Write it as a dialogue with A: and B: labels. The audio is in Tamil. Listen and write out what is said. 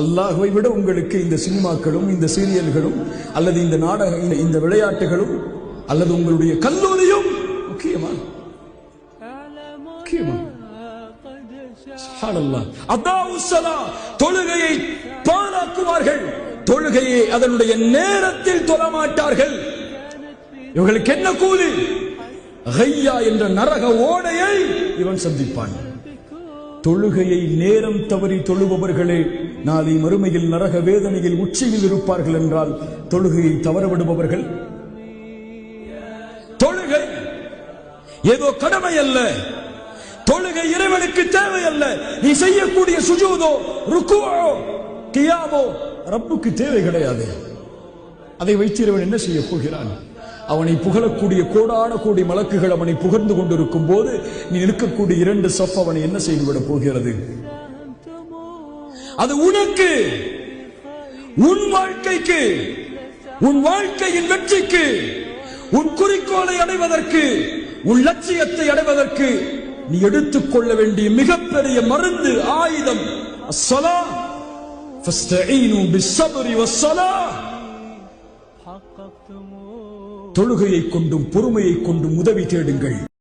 A: அல்லாஹ்வை விட உங்களுக்கு இந்த சினிமாக்களும் இந்த சீரியல்களும் அல்லது இந்த நாடக இந்த விளையாட்டுகளும் அல்லது உங்களுடைய கல்லூரியும் முக்கியமா? தொழுகையை பாழாக்குவார்கள், தொழுகையை அதனுடைய நேரத்தில் தொழமாட்டார்கள். இவர்களுக்கு என்ன கூலி? ஹையா என்ற நரக ஓடையை இவன் சந்திப்பான். தொழுகையை நேரம் தவறி தொழுபவர்களே நாளை மறுமையில் நரக வேதனையில் உச்சியில் இருப்பார்கள் என்றால் தொழுகையை தவறவிடுபவர்கள். தொழுகை ஏதோ கடமை அல்ல, தொழுகை இறைவனுக்கு தேவை அல்ல. நீ செய்யக்கூடிய சுஜூதோ ருக்குவோ கியாமோ ரப்புக்கு தேவை கிடையாது. அதை வைத்து இறைவன் என்ன செய்ய போகிறான்? அவனை புகழக்கூடிய கோடான கோடி மலக்குகள் அவனை புகழ்ந்து கொண்டிருக்கும் போது நீ நிற்கக்கூடிய இரண்டு சஃப் அவனை என்ன செய்துவிடப் போகிறது? அது உனக்கு, உன் வாழ்க்கைக்கு, உன் வாழ்க்கையின் வெற்றிக்கு, உன் குறிக்கோளை அடைவதற்கு, உன் லட்சியத்தை அடைவதற்கு நீ எடுத்துக்கொள்ள வேண்டிய மிகப்பெரிய மருந்து, ஆயுதம். அஸ்ஸலாஹ் ஃபஸ்தஈனு பிஸ்ஸப்ரி வஸ்ஸலாஹ். தொழுகையை கொண்டும் பொறுமையை கொண்டும் உதவி தேடுங்கள்.